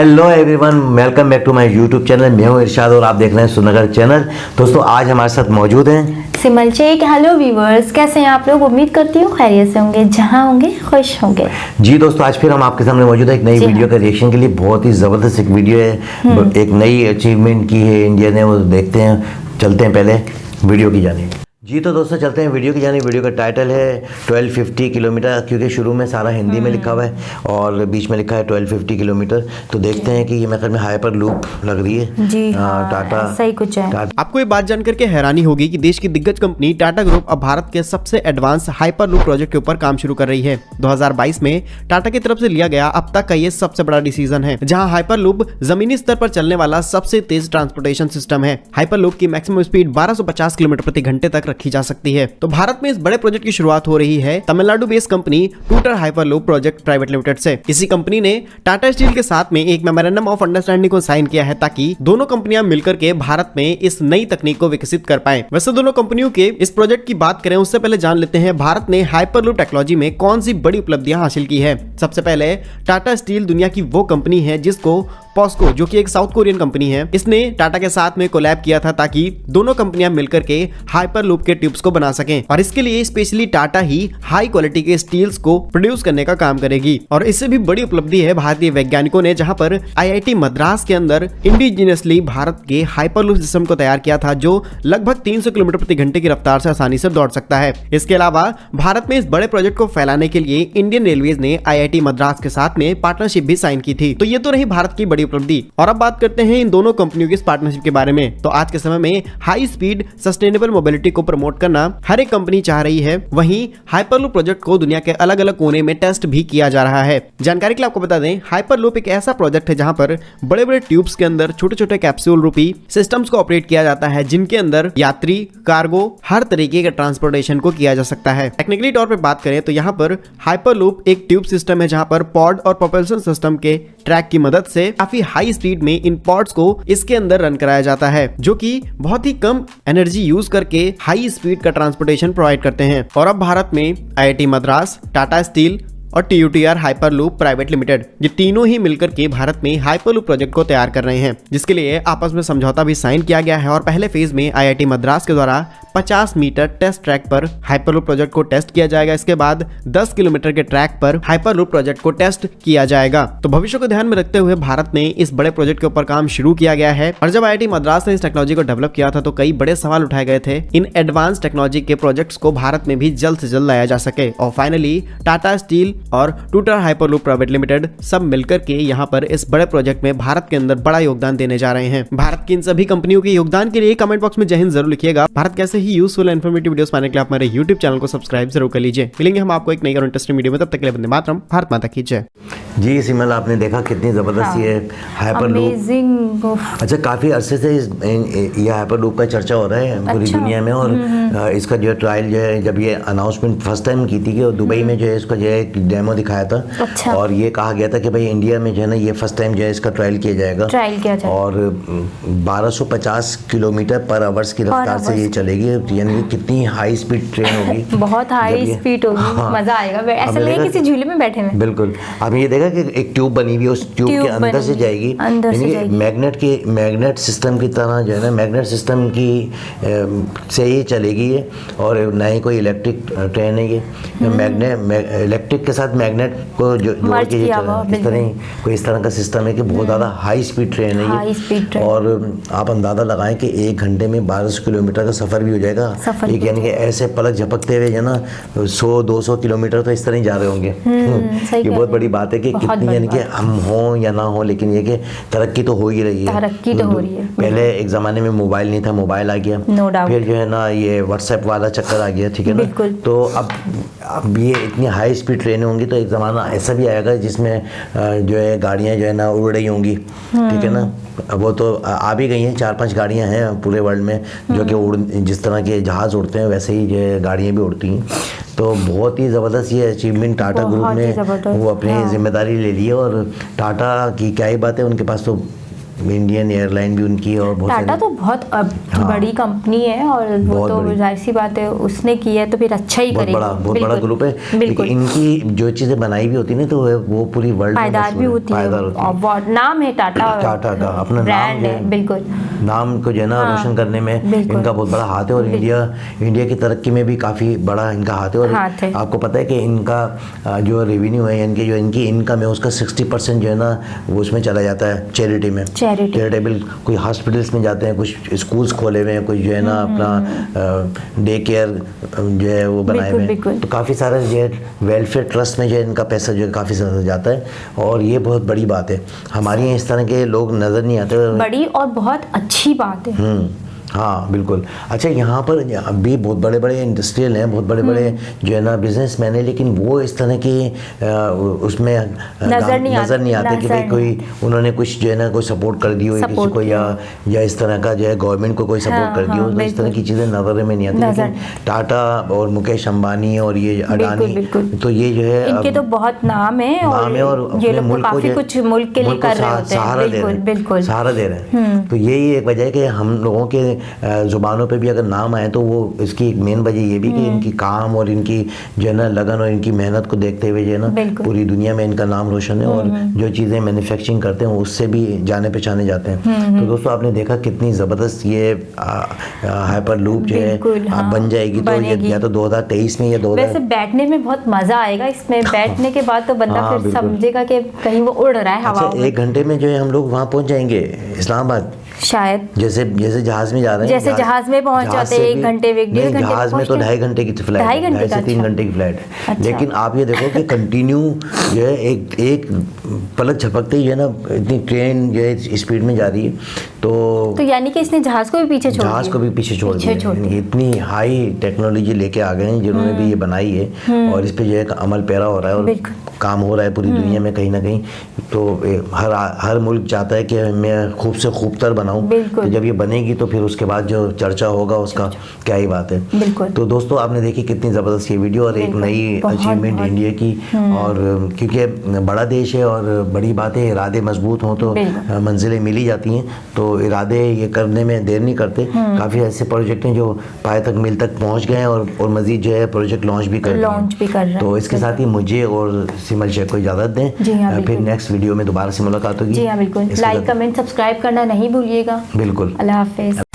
Hello everyone, welcome back to my YouTube channel. मैं हूं इरशाद और आप देख रहे हैं सुनगर चैनल। दोस्तों आज हमारे साथ मौजूद हैं सिमल शेख। हेलो व्यूवर्स, कैसे हैं आप लोग? उम्मीद करती हूँ खैरियत से होंगे, जहाँ होंगे खुश होंगे। जी दोस्तों, आज फिर हम आपके सामने मौजूद है एक नई वीडियो का रिएक्शन के लिए। बहुत ही ज़बरदस्त एक वीडियो है, एक नई अचीवमेंट की है इंडिया ने, वो देखते हैं। चलते हैं पहले वीडियो की जानिब। जी तो दोस्तों चलते हैं वीडियो की जानिब। वीडियो का टाइटल है 1250 किलोमीटर, क्योंकि शुरू में सारा हिंदी में लिखा हुआ है और बीच में लिखा है 1250 किलोमीटर। तो देखते हैं कि ये मेरे ख्याल में हाइपर लूप लग रही है। जी टाटा सही कुछ है। आपको ये बात जानकर के हैरानी होगी कि देश की दिग्गज कंपनी टाटा ग्रुप अब भारत के सबसे एडवांस हाइपर लूप प्रोजेक्ट के ऊपर काम शुरू कर रही है। 2022 में टाटा की तरफ से लिया गया अब तक का ये सबसे बड़ा डिसीजन है, जहां हाइपर लूप जमीनी स्तर पर चलने वाला सबसे तेज ट्रांसपोर्टेशन सिस्टम है। हाइपर लूप की मैक्सिमम स्पीड 1250 किलोमीटर प्रति घंटे तक रखी जा सकती है। तो भारत में इस बड़े प्रोजेक्ट की शुरुआत हो रही है Tamil Nadu based company टूटर hyper loop project private limited से। इसी कंपनी ने टाटा स्टील के साथ में एक मेमोरेंडम ऑफ अंडरस्टैंडिंग को साइन किया है, ताकि दोनों कंपनियां मिलकर के भारत में इस नई तकनीक को विकसित कर पाएं। वैसे दोनों कंपनियों के इस प्रोजेक्ट की बात करें उससे पहले जान लेते हैं भारत ने हाइपर लूप टेक्नोलॉजी में कौन सी बड़ी उपलब्धियां हासिल की है। सबसे पहले टाटा स्टील दुनिया की वो कंपनी है जिसको पॉस्को, जो कि एक साउथ कोरियन कंपनी है, इसने टाटा के साथ में कोलैब किया था ताकि दोनों कंपनियां मिलकर के हाइपर लूप के ट्यूब्स को बना सकें। और इसके लिए स्पेशली टाटा ही हाई क्वालिटी के स्टील्स को प्रोड्यूस करने का काम करेगी। और इससे भी बड़ी उपलब्धि है भारतीय वैज्ञानिकों ने, जहां पर आईआईटी मद्रास के अंदर इंडिजिनियसली भारत के हाइपर लूप सिस्टम को तैयार किया था, जो लगभग 300 किलोमीटर प्रति घंटे की रफ्तार से आसानी से दौड़ सकता है। इसके अलावा भारत में इस बड़े प्रोजेक्ट को फैलाने के लिए इंडियन रेलवेज ने आईआईटी मद्रास के साथ में पार्टनरशिप भी साइन की थी। तो ये तो रही भारत की बड़ी उपलब्धि। और अब बात करते हैं इन दोनों कंपनियों की इस पार्टनरशिप के बारे में। तो आज के समय में हाई स्पीड सस्टेनेबल मोबिलिटी को प्रमोट करना हर एक कंपनी चाह रही है। वहीं हाइपरलूप प्रोजेक्ट को दुनिया के अलग अलग कोने में टेस्ट भी किया जा रहा है। जानकारी के लिए आपको बता दें, हाइपरलूप एक ऐसा प्रोजेक्ट है जहां पर बड़े बड़े ट्यूब्स के अंदर छोटे छोटे कैप्सूल रूपी सिस्टम्स को ऑपरेट किया जाता है, जिनके अंदर यात्री, कार्गो, हर तरीके के ट्रांसपोर्टेशन को किया जा सकता है। टेक्निकली तौर पर बात करें तो यहाँ पर हाइपरलूप एक ट्यूब सिस्टम है जहां पर पॉड और प्रोपल्शन सिस्टम के ट्रैक की मदद से काफी हाई स्पीड में इन पॉड्स को इसके अंदर रन कराया जाता है, जो कि बहुत ही कम एनर्जी यूज करके हाई स्पीड का ट्रांसपोर्टेशन प्रोवाइड करते हैं। और अब भारत में आईआईटी मद्रास, टाटा स्टील और TUTR hyper loop private limited, ये तीनों ही मिलकर के भारत में हाइपर लूप प्रोजेक्ट को तैयार कर रहे हैं, जिसके लिए आपस में समझौता भी साइन किया गया है। और पहले फेज में आईआईटी मद्रास के द्वारा 50 मीटर टेस्ट ट्रैक पर हाइपर लूप प्रोजेक्ट को टेस्ट किया जाएगा। इसके बाद 10 किलोमीटर के ट्रैक पर हाइपर लूप प्रोजेक्ट को टेस्ट किया जाएगा। तो भविष्य को ध्यान में रखते हुए भारत में इस बड़े प्रोजेक्ट के ऊपर काम शुरू किया गया है। और जब आईआईटी मद्रास ने इस टेक्नोलॉजी को डेवलप किया था तो कई बड़े सवाल उठाए गए थे इन एडवांस टेक्नोलॉजी के प्रोजेक्ट्स को भारत में भी जल्द से जल्द लाया जा सके। और फाइनली टाटा स्टील और टूटर हाइपर लूप प्राइवेट लिमिटेड सब मिलकर के यहाँ पर इस बड़े प्रोजेक्ट में भारत के अंदर बड़ा योगदान देने जा रहे हैं। भारत की इन सभी कंपनियों के योगदान के लिए कमेंट बॉक्स में जय हिंद जरूर लिखिएगा। भारत कैसे ही यूजफुल एंड इन्फॉर्मेटिव वीडियोस पाने के लिए आप हमारे यूट्यूब चैनल को सब्सक्राइब जरूर कर लीजिए। मिलेंगे हम आपको एक नई और इंटरेस्टिंग वीडियो में, तब तक के लिए वंदे मातरम, भारत माता की जय। जी सिमल, आपने देखा कितनी ज़बरदस्त ये हाइपर लूप। अच्छा, काफ़ी अरसे से ये हाइपर लूप का चर्चा हो रहा है पूरी दुनिया में। और इसका जो ट्रायल जो है, जब ये अनाउंसमेंट फर्स्ट टाइम की थी कि दुबई में जो है इसका जो है एक डेमो दिखाया था। अच्छा। और ये कहा गया था कि भाई इंडिया में जो है ना ये फर्स्ट टाइम जो है इसका ट्रायल किया जाएगा। और 1250 किलोमीटर पर आवर्स की रफ्तार से ये चलेगी। यानी कितनी हाई स्पीड ट्रेन होगी, बहुत हाई स्पीड होगी। हाँ, मजा आएगा, ऐसा लगेगा किसी झूले में बैठे हैं। बिल्कुल। अब ये देखा कि एक ट्यूब बनी हुई है, उस ट्यूब के अंदर से जाएगी, मैग्नेट सिस्टम की तरह जो है ना, मैग्नेट सिस्टम की से ही चलेगी ये। और ना ही कोई इलेक्ट्रिक ट्रेन है ये, इलेक्ट्रिक के साथ मैग्नेट को जोड़ के इस तरह का सिस्टम है कि बहुत ज़्यादा हाई स्पीड ट्रेन है ये। और आप अंदाज़ा लगाएं कि 1 घंटे में 1200 किलोमीटर का सफ़र भी हो जाएगा। एक यानी कि ऐसे पलक झपकते हुए जो ना 100-200 किलोमीटर तो इस तरह ही जा रहे होंगे। ये बहुत बड़ी बात है कि कितनी, यानी कि हम हों या ना हो, लेकिन ये कि तरक्की तो हो ही रही है। तरक्की तो हो रही है। पहले एक ज़माने में मोबाइल नहीं था, मोबाइल आ गया। फिर जो है ना ये व्हाट्सएप वाला चक्कर आ गया, ठीक है ना। तो अब ये इतनी हाई स्पीड ट्रेनें होंगी तो एक ज़माना ऐसा भी आएगा जिसमें जो है गाड़ियाँ जो है ना उड़ रही होंगी, ठीक है ना। वो तो आ भी गई हैं, 4-5 गाड़ियाँ हैं पूरे वर्ल्ड में जो कि जिस तरह के जहाज़ उड़ते हैं वैसे ही जो है गाड़ियाँ भी उड़ती हैं। तो बहुत ही ज़बरदस्त ये अचीवमेंट टाटा ग्रुप ने वो अपनी जिम्मेदारी ले ली है। और टाटा की क्या ही बात है, उनके पास तो इंडियन एयरलाइन भी उनकी और बहुत टाटा तो बहुत बड़ी कंपनी है और वो बहुत तो बड़ी। जाहिर सी बात है उसने की है तो फिर अच्छा ही करेगी। बहुत बड़ा बिल्कुल, ग्रुप है, लेकिन बिल्कुल इनकी जो चीज़ें बनाई भी होती है ना तो वो पूरी वर्ल्ड में पायदार भी मशहूर होती है पायदार होती है। और बहुत नाम है टाटा का अपना ब्रांड नाम है, बिल्कुल नाम को जो है ना हाँ, रोशन करने में बिल्कुल। इनका बहुत बड़ा हाथ है और इंडिया की तरक्की में भी काफ़ी बड़ा इनका हाथ है। और हाथ है। आपको पता है कि इनका जो रेवेन्यू है इनकी जो इनकी इनकम है उसका 60% जो है ना वो उसमें चला जाता है चैरिटी में। चैरिटेबल कोई हॉस्पिटल्स में जाते हैं, कुछ स्कूल्स खोले हुए हैं, कुछ जो है ना अपना डे केयर जो है वो बनाए हुए हैं, तो काफ़ी सारा जो है वेलफेयर ट्रस्ट में जो है इनका पैसा जो है काफ़ी ज़्यादा जाता है और ये बहुत बड़ी बात है। हमारे यहाँ इस तरह के लोग नज़र नहीं आते। बड़ी और बहुत अच्छी बात है। हाँ बिल्कुल। अच्छा, यहाँ पर अभी बहुत बड़े बड़े इंडस्ट्रियल हैं, बहुत बड़े बड़े जो है ना बिजनेसमैन है, लेकिन वो इस तरह की उसमें नज़र नहीं आते कि भाई कोई उन्होंने कुछ जो है ना कोई सपोर्ट कर दी हो किसी को या इस तरह का जो है गवर्नमेंट को कोई सपोर्ट कर दी हो, तो इस तरह की चीज़ें नज़र में नहीं आती। लेकिन टाटा और मुकेश अंबानी और ये अडानी, तो ये जो है इनके तो बहुत नाम है और ये लोग तो काफी कुछ मुल्क के लिए कर रहे होते हैं। बिल्कुल सहारा दे रहे हैं। तो यही एक वजह है कि हम लोगों के जुबानों पे भी अगर नाम आए तो वो इसकी एक मेन वजह ये भी कि इनकी काम और इनकी जो है ना लगन और इनकी मेहनत को देखते हुए जो है ना पूरी दुनिया में इनका नाम रोशन है और जो चीज़ें मैन्युफैक्चरिंग करते हैं उससे भी जाने पहचाने जाते हैं। तो दोस्तों आपने देखा कितनी ज़बरदस्त ये हाइपर लूप जो है बन जाएगी, तो ये या तो 2023 में या 2000। वैसे बैठने में बहुत मजा आएगा इसमें, बैठने के बाद तो बंदा फिर समझेगा कि कहीं वो उड़ रहा है हवा में। 1 घंटे में जो है हम लोग वहाँ पहुँच जाएंगे इस्लामाबाद, शायद जैसे जहाज में जा रहे हैं, जैसे जहाज में पहुंच जाते हैं 1 घंटे 1.5 घंटे जहाज में तो 2.5 घंटे की फ्लाइट, 2.5 से 3 घंटे की फ्लाइट है। लेकिन आप ये देखो कि कंटिन्यू जो है एक पलक झपकते ही जो है ना इतनी ट्रेन जो है स्पीड में जा रही है, तो यानी कि इसने जहाज को भी पीछे छोड़ दिया। इतनी हाई टेक्नोलॉजी लेके आ गए हैं जिन्होंने भी ये बनाई है और इस पे जो है अमल पैरा हो रहा है और काम हो रहा है पूरी दुनिया में कहीं ना कहीं। तो हर मुल्क चाहता है कि मैं खूब से खूबतर बनाऊं, तो जब ये बनेगी तो फिर उसके बाद जो चर्चा होगा उसका क्या ही बात है। तो दोस्तों आपने देखी कितनी ज़बरदस्त ये वीडियो और एक नई अचीवमेंट इंडिया की, और क्योंकि बड़ा देश है और बड़ी बात है, इरादे मजबूत हों तो मंजिलें मिली जाती हैं। तो इरादे ये करने में देर नहीं करते। काफ़ी ऐसे प्रोजेक्ट हैं जो पाए तक मिल तक पहुँच गए हैं और मज़ीद जो है प्रोजेक्ट लॉन्च भी कर रहे हैं। तो इसके साथ ही मुझे और सिमल शेख को इजाज़त दें, फिर नेक्स्ट वीडियो में दोबारा से मुलाकात होगी। जी हाँ बिल्कुल, लाइक कमेंट सब्सक्राइब करना नहीं भूलिएगा। बिल्कुल, अल्लाह हाफिज़।